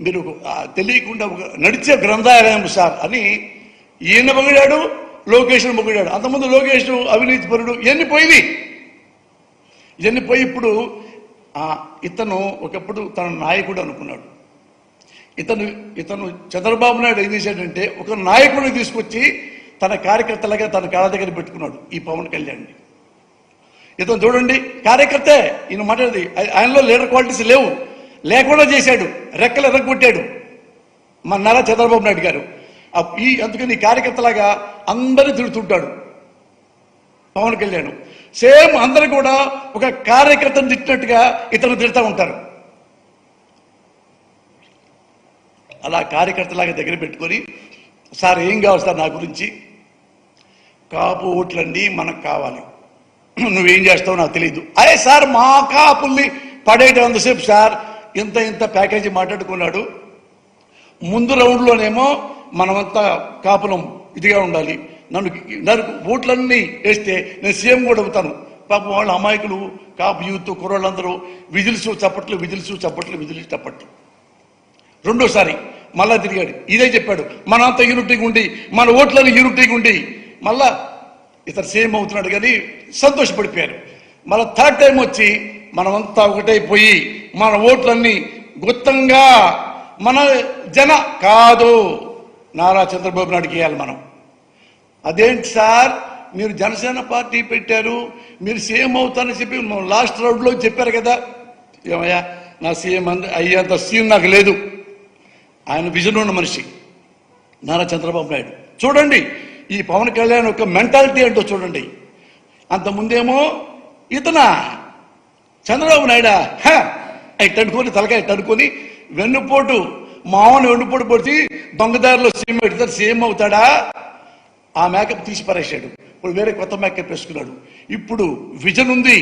మీరు తెలియకుండా నడిచే గ్రంథాలయం సార్ అని ఈయన పొగిడాడు, లోకేష్ను పొగిడాడు. అంతకుముందు లోకేష్ అవినీతి పరుడు, ఇవన్నీ పోయి ఇప్పుడు ఇతను ఒకప్పుడు తన నాయకుడు అనుకున్నాడు. ఇతను చంద్రబాబు నాయుడు ఏం చేశాడంటే ఒక నాయకుడిని తీసుకొచ్చి తన కార్యకర్తలుగా తన కాళ్ళ దగ్గర పెట్టుకున్నాడు ఈ పవన్ కళ్యాణ్. ఇతను చూడండి కార్యకర్తే, ఈయన మాట్లాడేది ఆయనలో లీడర్ క్వాలిటీస్ లేకుండా చేశాడు, రెక్కలు ఎర్రగొట్టాడు మన నారా చంద్రబాబు నాయుడు గారు. అందుకని కార్యకర్తలాగా అందరినీ తిడుతుంటాడు పవన్ కళ్యాణ్. సేమ్ అందరూ కూడా ఒక కార్యకర్తను తిట్టినట్టుగా ఇతను తిడతా ఉంటారు. అలా కార్యకర్తలాగా దగ్గర పెట్టుకొని, సార్ ఏం కావాలి సార్ నా గురించి, కాపు ఓట్లండి మనకు కావాలి, నువ్వేం చేస్తావో నాకు తెలియదు. అరే సార్ మా కాపుల్ని పడేయడం అంతసేపు సార్ ఇంత ప్యాకేజీ మాట్లాడుకున్నాడు. ముందు రౌండ్లోనేమో మనమంతా కాపులం ఇదిగా ఉండాలి, నన్ను ఓట్లన్నీ వేస్తే నేను సీఎం కూడా అవుతాను. పాపం వాళ్ళ అమాయకులు కాపు యూత్ కుర్రోళ్ళందరూ విజిల్స్ చప్పట్లు. రెండోసారి మళ్ళా తిరిగాడు, ఇదే చెప్పాడు, మనంతా యూనిటీగా ఉండి మన ఓట్లను యూనిటీగా ఉండి మళ్ళా ఇతను సీఎం అవుతున్నాడు కానీ సంతోషపడిపోయారు. మళ్ళీ థర్డ్ టైం వచ్చి మనమంతా ఒకటైపోయి మన ఓట్లన్నీ గుత్తంగా మన జన కాదు నారా చంద్రబాబు నాయుడుకి వేయాలి మనం. అదేంటి సార్ మీరు జనసేన పార్టీ పెట్టారు, మీరు సీఎం అవుతారని చెప్పి లాస్ట్ రౌండ్లో చెప్పారు కదా. ఏమయ్యా నా సీఎం అయ్యేంత సీన్ నాకు లేదు. ఆయన విజన్ ఉన్న మనిషి నారా చంద్రబాబు నాయుడు. చూడండి ఈ పవన్ కళ్యాణ్ యొక్క మెంటాలిటీ ఏంటో చూడండి. అంతకుముందేమో ఇతన చంద్రబాబు నాయుడా ఇట్టనుకొని తలకాయ ఇట్టనుకొని వెన్నుపోటు మామూలు వెన్నుపోటు పొడిచి దొంగదారిలో సీఎం పెడతారు, సీఎం అవుతాడా? ఆ మేకప్ తీసి పరేశాడు. ఇప్పుడు వేరే కొత్త మేకప్ వేసుకున్నాడు. ఇప్పుడు విజన్ ఉంది,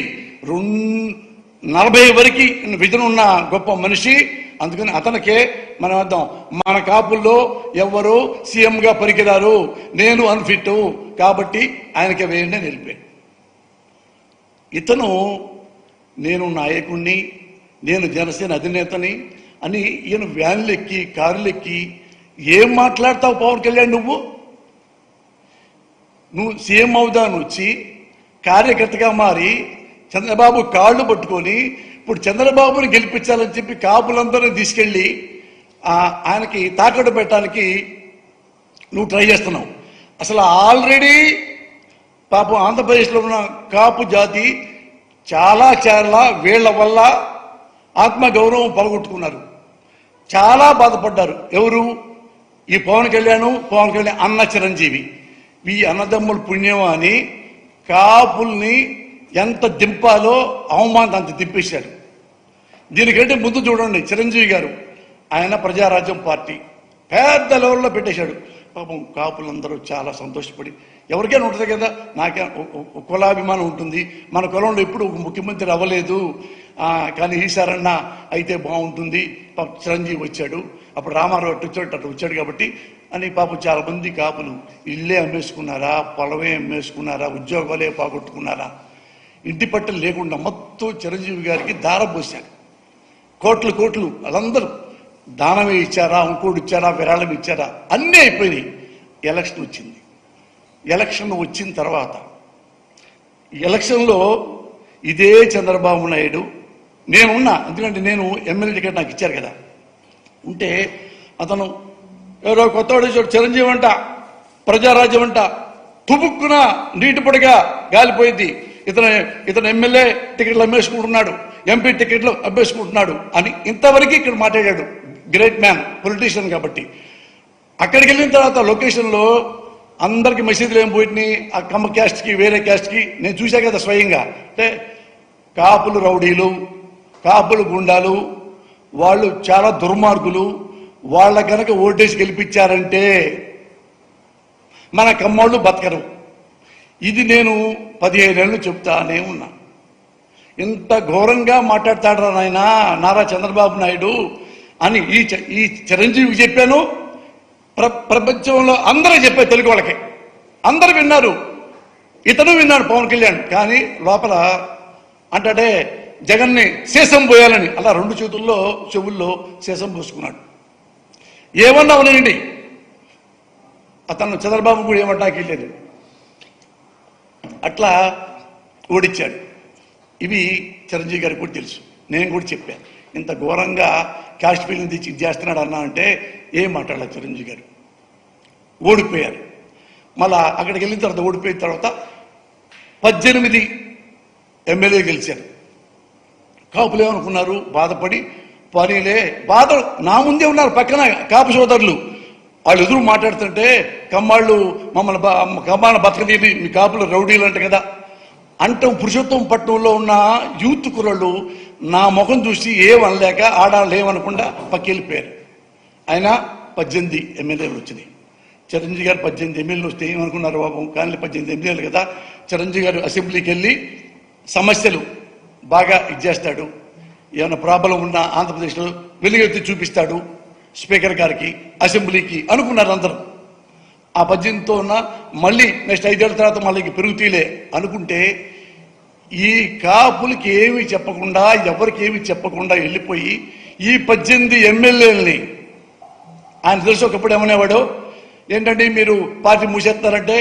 40 వరకు విజన్ ఉన్న గొప్ప మనిషి. అందుకని అతనికే మనం అర్థం, మన కాపుల్లో ఎవరు సీఎంగా పనికిరారు, నేను అన్ఫిట్ కాబట్టి ఆయనకే వేయండి అని వెళ్ళిపోయాడు. ఇతను నేను నాయకుణ్ణి, నేను జనసేన అధినేతని అని ఈయన వ్యాన్లు ఎక్కి కార్లు ఎక్కి ఏం మాట్లాడతావు పవన్ కళ్యాణ్? నువ్వు సీఎం అవుదాను వచ్చి కార్యకర్తగా మారి చంద్రబాబు కాళ్ళు పట్టుకొని ఇప్పుడు చంద్రబాబుని గెలిపించాలని చెప్పి కాపులందరినీ తీసుకెళ్ళి ఆయనకి తాకట్టు పెట్టడానికి నువ్వు ట్రై చేస్తున్నావు. అసలు ఆల్రెడీ పాపం ఆంధ్రప్రదేశ్లో ఉన్న కాపు జాతి చాలా వీళ్ల వల్ల ఆత్మగౌరవం పలగొట్టుకున్నారు, చాలా బాధపడ్డారు. ఎవరు? ఈ పవన్ కళ్యాణ్ అన్న చిరంజీవి. ఈ అన్నదమ్ముల పుణ్యం అని కాపుల్ని ఎంత దింపాలో అవమానం అంత దింపేశాడు. దీనికంటే ముందు చూడండి చిరంజీవి గారు, ఆయన ప్రజారాజ్యం పార్టీ పెద్ద లెవెల్లో పెట్టేశాడు. పాపం కాపులందరూ చాలా సంతోషపడి, ఎవరికైనా ఉంటుంది కదా, నాకే కులాభిమానం ఉంటుంది, మన కులంలో ఎప్పుడు ముఖ్యమంత్రి అవ్వలేదు కానీ ఈసారన్నా అయితే బాగుంటుంది. పాప చిరంజీవి వచ్చాడు, అప్పుడు రామారావు అటు వచ్చాడు కాబట్టి అని పాపం చాలా మంది కాపులు ఇల్లే అమ్మేసుకున్నారా, పొలమే అమ్మేసుకున్నారా, ఉద్యోగాలే పోగొట్టుకున్నారా, ఇంటి పట్టలు లేకుండా మొత్తం చిరంజీవి గారికి దారపోశారు. కోట్లు వాళ్ళందరూ దానమే ఇచ్చారా, ఇంకోటి ఇచ్చారా, విరాళం ఇచ్చారా, అన్నీ అయిపోయినాయి. ఎలక్షన్ వచ్చింది. ఎలక్షన్ వచ్చిన తర్వాత ఎలక్షన్లో ఇదే చంద్రబాబు నాయుడు నేనున్నా, ఎందుకంటే నేను ఎమ్మెల్యే టికెట్ నాకు ఇచ్చారు కదా, ఉంటే అతను ఎవరో కొత్తవాడు చిరంజీవి అంట, ప్రజారాజ్యం అంట, తుపుక్కున నీటి పొడిగా గాలిపోయింది, ఇతను ఎమ్మెల్యే టికెట్లు అమ్మేసుకుంటున్నాడు, ఎంపీ టికెట్లు అమ్మేసుకుంటున్నాడు అని ఇంతవరకు ఇక్కడ మాట్లాడాడు. గ్రేట్ మ్యాన్, పొలిటీషియన్ కాబట్టి. అక్కడికి వెళ్ళిన తర్వాత లొకేషన్లో అందరికి మెసేజ్లు ఏం పోయినాయి, ఆ కమ్మ క్యాస్ట్కి వేరే క్యాస్ట్కి నేను చూసా కదా స్వయంగా. అంటే కాపులు రౌడీలు, కాపులు గుండాలు, వాళ్ళు చాలా దుర్మార్గులు, వాళ్ళ కనుక ఓటేసి గెలిపించారంటే మన కమ్మోళ్ళు బతకరు. ఇది నేను 15 ఏళ్ళు చెప్తానే ఉన్నా. ఇంత ఘోరంగా మాట్లాడతాడు నాయన నారా చంద్రబాబు నాయుడు అని ఈ చిరంజీవికి చెప్పాను, ప్రపంచంలో అందరూ చెప్పారు, తెలుగు వాళ్ళకి అందరూ విన్నారు, ఇతను విన్నాడు పవన్ కళ్యాణ్. కానీ లోపల అంటే జగన్ని శేషం పోయాలని అలా రెండు చేతుల్లో చెవుల్లో శేషం పోసుకున్నాడు. ఏమన్నా ఉన్నాయండి, అతను చంద్రబాబు కూడా ఏమంటాకి లేదు, అట్లా ఓడించాడు. ఇవి చిరంజీవి గారికి కూడా తెలుసు, నేను కూడా చెప్పాను. ఇంత ఘోరంగా క్యాస్ట్ ఫీలింగ్ తెచ్చి ఇది చేస్తున్నాడు అన్నా అంటే ఏం మాట్లాడాలి. చిరంజీవి గారు ఓడిపోయారు. మళ్ళా అక్కడికి వెళ్ళిన తర్వాత ఓడిపోయిన తర్వాత 18 ఎమ్మెల్యే గెలిచారు. కాపులు ఏమనుకున్నారు, బాధపడి పనిలే బాధ నా ముందే ఉన్నారు పక్కన కాపు సోదరులు. వాళ్ళు ఎదురు మాట్లాడుతుంటే కమ్మాళ్ళు కమ్మాళ్ళ బతకదీని మీ కాపులు రౌడీలు అంట కదా అంటాం. పురుషోత్తం పట్టణంలో ఉన్న యూత్ కుర్రళ్ళు నా ముఖం చూసి ఏమనలేక ఆడాళ్ళు ఏమనకుండా పక్కెళ్ళిపోయారు. ఆయన 18 ఎమ్మెల్యేలు వచ్చినాయి. చిరంజీవి గారు 18 ఎమ్మెల్యేలు వస్తే ఏమనుకున్నారు బాబు, కానీ 18 ఎమ్మెల్యేలు కదా. చిరంజీవి గారు అసెంబ్లీకి వెళ్ళి సమస్యలు బాగా ఇచ్చేస్తాడు, ఏమైనా ప్రాబ్లం ఉన్నా ఆంధ్రప్రదేశ్లో వెలుగెత్తి చూపిస్తాడు స్పీకర్ గారికి, అసెంబ్లీకి అనుకున్నారు అందరూ. ఆ 18తో ఉన్న మళ్ళీ నెక్స్ట్ 5 ఏళ్ళ తర్వాత మళ్ళీ పెరుగుతీలే అనుకుంటే ఈ కాపులకి ఏమి చెప్పకుండా ఎవరికి ఏమి చెప్పకుండా వెళ్ళిపోయి ఈ 18 ఎమ్మెల్యేలని ఆయన తెలుసు. ఒకప్పుడు ఏమనేవాడు, ఏంటంటే మీరు పార్టీ మూసేస్తారంటే,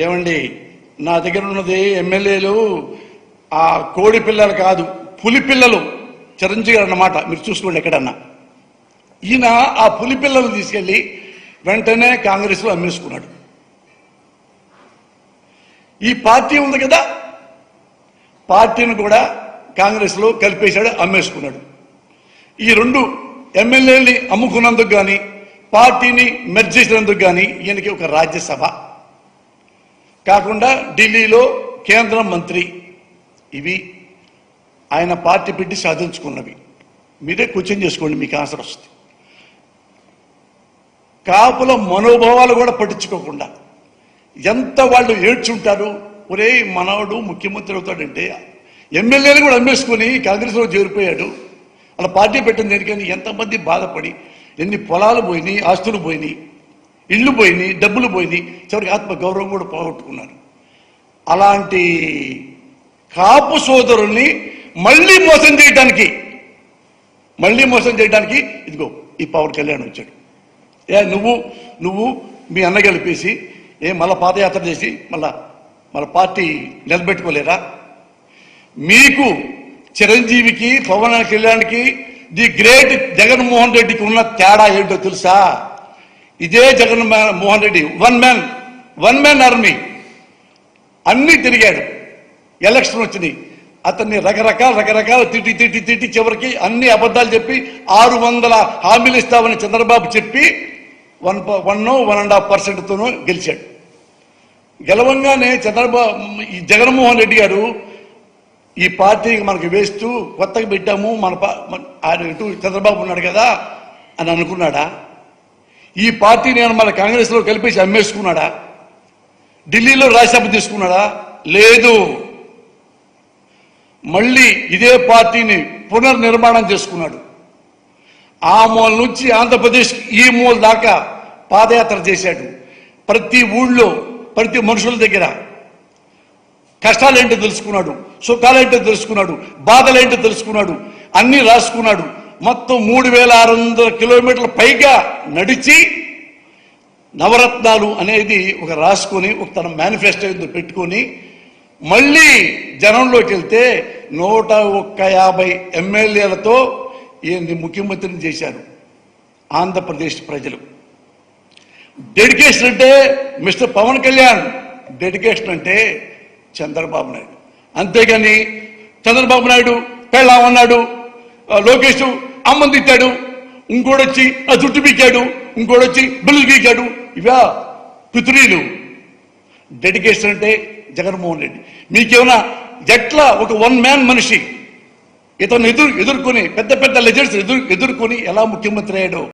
ఏమండి నా దగ్గర ఉన్నది ఎమ్మెల్యేలు ఆ కోడి పిల్లలు కాదు పులి పిల్లలు. చిరంజీవి గారు అన్నమాట మీరు చూసుకోండి ఎక్కడన్నా. ఈయన ఆ పులి పిల్లలు తీసుకెళ్లి వెంటనే కాంగ్రెస్లో అమ్మేసుకున్నాడు. ఈ పార్టీ ఉంది కదా, పార్టీని కూడా కాంగ్రెస్లో కలిపేశాడు, అమ్మేసుకున్నాడు. ఈ 2 ఎమ్మెల్యేలని అమ్ముకున్నందుకు కానీ పార్టీని మెర్జ్ చేసినందుకు కానీ ఈయనకి ఒక రాజ్యసభ కాకుండా ఢిల్లీలో కేంద్ర మంత్రి, ఇవి ఆయన పార్టీ పెట్టి సాధించుకున్నవి. మీరే క్వశ్చన్ చేసుకోండి, మీకు ఆన్సర్ వస్తుంది. కాపుల మనోభావాలు కూడా పట్టించుకోకుండా ఎంత వాళ్ళు ఏడ్చుంటారు. ఒరే మనవడు ముఖ్యమంత్రి అవుతాడంటే ఎమ్మెల్యేలు కూడా అమ్మేసుకొని కాంగ్రెస్లో చేరిపోయాడు. అలా పార్టీ పెట్టింది దేనికని ఎంతమంది బాధపడి ఎన్ని పొలాలు పోయినాయి, ఆస్తులు పోయినాయి, ఇళ్ళు పోయినాయి, డబ్బులు పోయినాయి, చివరికి ఆత్మగౌరవం కూడా పోగొట్టుకున్నారు. అలాంటి కాపు సోదరుల్ని మళ్ళీ మోసం చేయడానికి ఇదిగో ఈ పవన్ కళ్యాణ్ వచ్చాడు. నువ్వు మీ అన్న గెలిపేసి మళ్ళా పాదయాత్ర చేసి మళ్ళా పార్టీ నిలబెట్టుకోలేరా? మీకు చిరంజీవికి పవన్ కళ్యాణ్కి ది గ్రేట్ జగన్మోహన్ రెడ్డికి ఉన్న తేడా ఏంటో తెలుసా? ఇదే Jaganmohan Reddy one man army అన్ని తిరిగాడు. ఎలక్షన్ వచ్చినాయి, అతన్ని రకరకాల తిట్టి చివరికి అన్ని అబద్ధాలు చెప్పి 600 హామీలు ఇస్తామని చంద్రబాబు చెప్పి 1.5%తోనూ గెలిచాడు. గెలవంగానే ఈ జగన్మోహన్ రెడ్డి గారు ఈ పార్టీకి మనకు వేస్తూ కొత్తగా పెట్టాము ఆయన ఇటు చంద్రబాబు ఉన్నాడు కదా అని అనుకున్నాడా? ఈ పార్టీ నేను మన కాంగ్రెస్లో కలిపేసి అమ్మేసుకున్నాడా? ఢిల్లీలో రాజ్యసభ తీసుకున్నాడా? లేదు. మళ్ళీ ఇదే పార్టీని పునర్నిర్మాణం చేసుకున్నాడు. ఆ మూల నుంచి ఆంధ్రప్రదేశ్ ఈ మూల దాకా పాదయాత్ర చేశాడు. ప్రతి ఊళ్ళో ప్రతి మనుషుల దగ్గర కష్టాలేంటో తెలుసుకున్నాడు, సుఖాలేంటో తెలుసుకున్నాడు, బాధలేంటో తెలుసుకున్నాడు, అన్ని రాసుకున్నాడు. మొత్తం 3600 కిలోమీటర్ల పైగా నడిచి నవరత్నాలు అనేది ఒక రాసుకొని ఒక తన మేనిఫెస్టో పెట్టుకొని మళ్ళీ జనంలోకి వెళ్తే 150 ఎమ్మెల్యేలతో ఈయన్ని ముఖ్యమంత్రిని చేశారు ఆంధ్రప్రదేశ్ ప్రజలు. డెడికేషన్ అంటే మిస్టర్ పవన్ కళ్యాణ్, డెడికేషన్ అంటే చంద్రబాబు నాయుడు. అంతేగాని చంద్రబాబు నాయుడు పెళ్ళామన్నాడు, లోకేష్ అమ్మని తిట్టాడు, ఇంకోడొచ్చి ఆ జుట్టు పీకాడు, ఇంకోడొచ్చి బిల్లు పీకాడు, ఇవా పితురీలు. డెడికేషన్ అంటే జగన్మోహన్ రెడ్డి. మీకేమైనా ఎట్లా ఒక వన్ మ్యాన్ మనిషి ఇతను ఎదుర్కొని పెద్ద లెజెండ్స్ ఎదుర్కొని ఎలా ముఖ్యమంత్రి అయ్యాడో